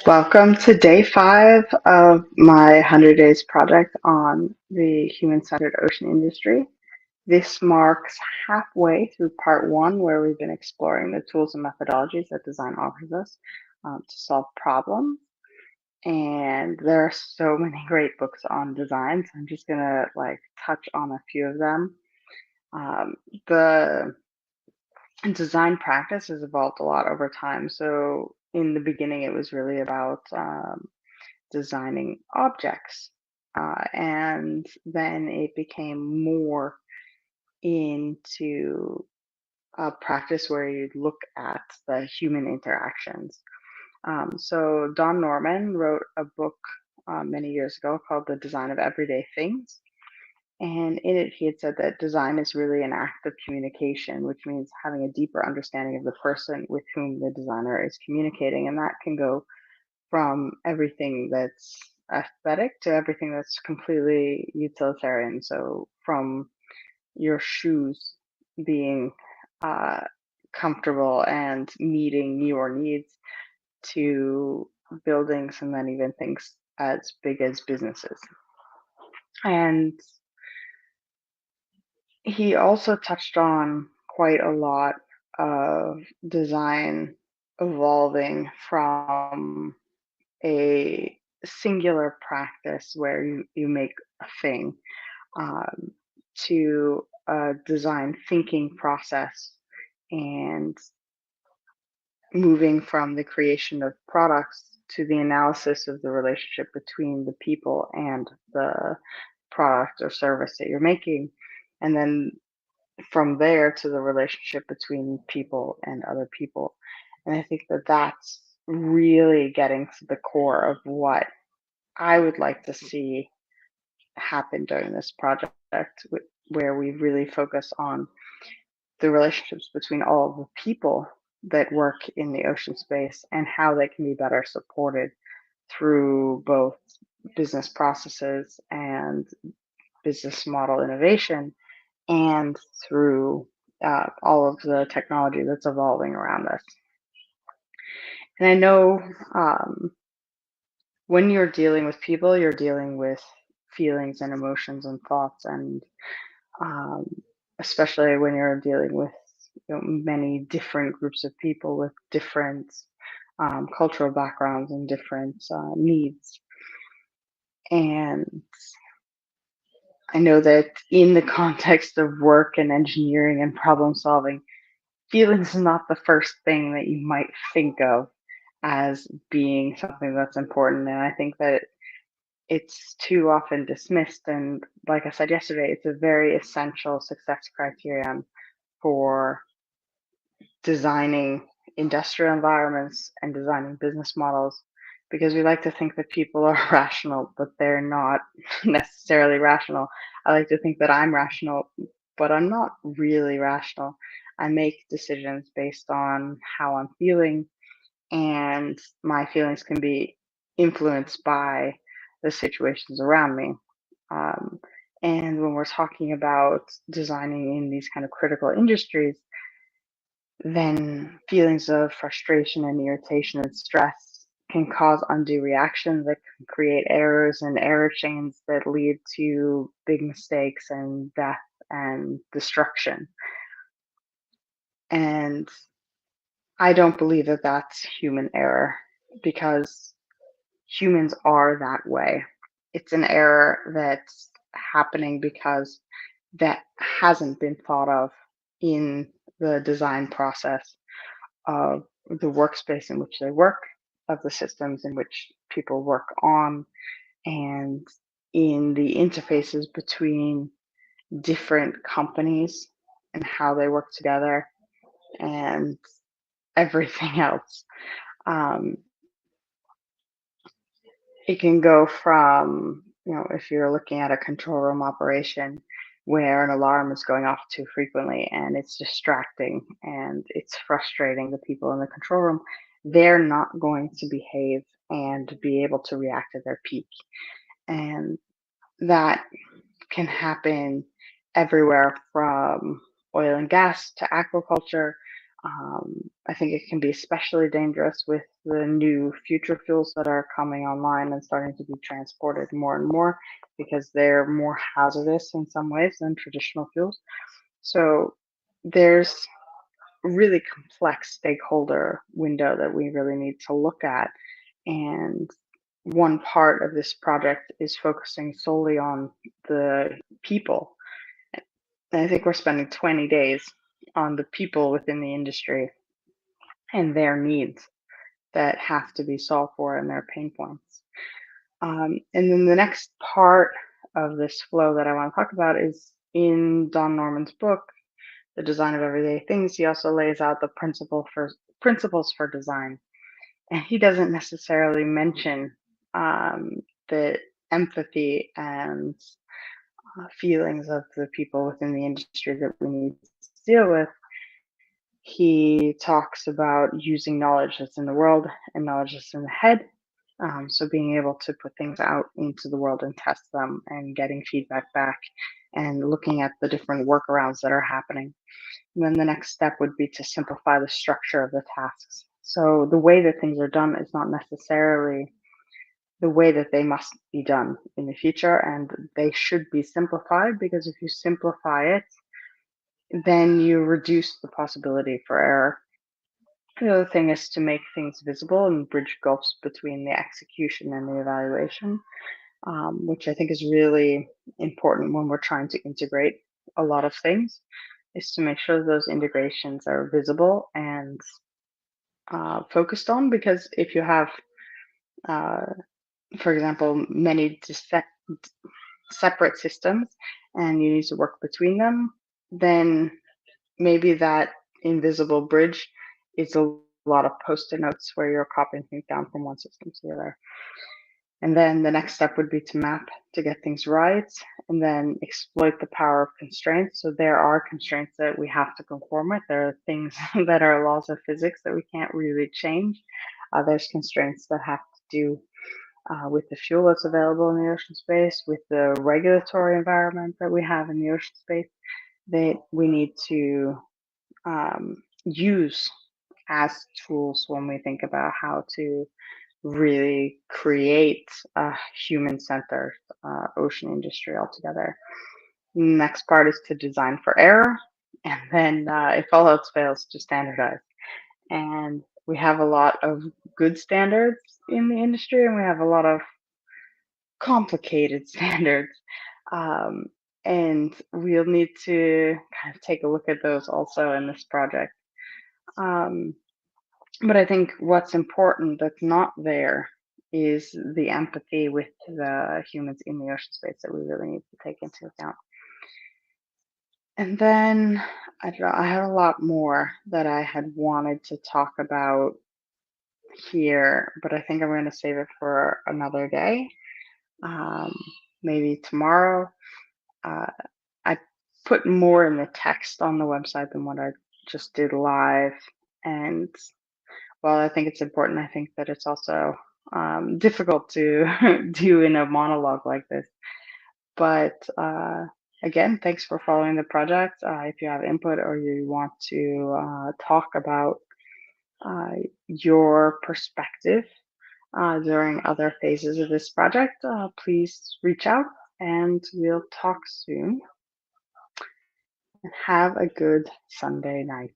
Welcome to day 5 of my 100 Days project on the human centered ocean industry. This marks halfway through part 1, where we've been exploring the tools and methodologies that design offers us to solve problems. And there are so many great books on design, so I'm just going to touch on a few of them. The design practice has evolved a lot over time. So in the beginning, it was really about designing objects. And then it became more into a practice where you'd look at the human interactions. So Don Norman wrote a book many years ago called The Design of Everyday Things. And in it, he had said that design is really an act of communication, which means having a deeper understanding of the person with whom the designer is communicating. And that can go from everything that's aesthetic to everything that's completely utilitarian. So, from your shoes being uh, comfortable and meeting your needs to buildings and then even things as big as businesses. And he also touched on quite a lot of design evolving from a singular practice where you make a thing um, to a design thinking process and moving from the creation of products to the analysis of the relationship between the people and the product or service that you're making. And then from there to the relationship between people and other people. And I think that that's really getting to the core of what I would like to see happen during this project, where we really focus on the relationships between all of the people that work in the ocean space and how they can be better supported through both business processes and business model innovation and through all of the technology that's evolving around us. And I know when you're dealing with people, you're dealing with feelings and emotions and thoughts, and um, especially when you're dealing with many different groups of people with different cultural backgrounds and different needs. And I know that in the context of work and engineering and problem solving, feelings is not the first thing that you might think of as being something that's important. And I think that it's too often dismissed. And like I said yesterday, it's a very essential success criterion for designing industrial environments and designing business models, because we like to think that people are rational, but they're not necessarily rational. I like to think that I'm rational, but I'm not really rational. I make decisions based on how I'm feeling, and my feelings can be influenced by the situations around me. Um, and when we're talking about designing in these kind of critical industries, then feelings of frustration and irritation and stress can cause undue reactions that can create errors and error chains that lead to big mistakes and death and destruction. And I don't believe that that's human error, because humans are that way. It's an error that's happening because that hasn't been thought of in the design process of the workspace in which they work, of the systems in which people work on, and in the interfaces between different companies and how they work together and everything else. Um, it can go from, if you're looking at a control room operation where an alarm is going off too frequently and it's distracting and it's frustrating the people in the control room, they're not going to behave and be able to react at their peak. And that can happen everywhere from oil and gas to aquaculture. I think it can be especially dangerous with the new future fuels that are coming online and starting to be transported more and more because they're more hazardous in some ways than traditional fuels. So there's a really complex stakeholder window that we really need to look at. And one part of this project is focusing solely on the people. And I think we're spending 20 days on the people within the industry and their needs that have to be solved for and their pain points. And then the next part of this flow that I want to talk about is in Don Norman's book, The Design of Everyday Things. He also lays out the principles for design, and he doesn't necessarily mention the empathy and feelings of the people within the industry that we need to deal with. He talks about using knowledge that's in the world and knowledge that's in the head. So being able to put things out into the world and test them and getting feedback back and looking at the different workarounds that are happening. And then the next step would be to simplify the structure of the tasks. So the way that things are done is not necessarily the way that they must be done in the future, and they should be simplified because if you simplify it, then you reduce the possibility for error. The other thing is to make things visible and bridge gulfs between the execution and the evaluation, which I think is really important when we're trying to integrate a lot of things, is to make sure those integrations are visible and focused on. Because if you have, uh, for example, many separate systems and you need to work between them, then maybe that invisible bridge is a lot of post-it notes where you're copying things down from one system to the other. And then the next step would be to map to get things right and then exploit the power of constraints. So there are constraints that we have to conform with. There are things that are laws of physics that we can't really change. There's constraints that have to do with the fuel that's available in the ocean space, with the regulatory environment that we have in the ocean space that we need to use as tools when we think about how to really create a human-centered ocean industry altogether. Next part is to design for error, and then if all else fails, to standardize. And we have a lot of good standards in the industry, and we have a lot of complicated standards. Um, and we'll need to kind of take a look at those also in this project. Um, but I think what's important that's not there is the empathy with the humans in the ocean space that we really need to take into account. And then I don't know, I had a lot more that I had wanted to talk about here, but I think I'm going to save it for another day, um, maybe tomorrow. Uh, I put more in the text on the website than what I just did live. And while I think it's important, I think that it's also difficult to do in a monologue like this. But again, thanks for following the project. If you have input or you want to talk about uh, your perspective during other phases of this project, please reach out and we'll talk soon. Have a good Sunday night.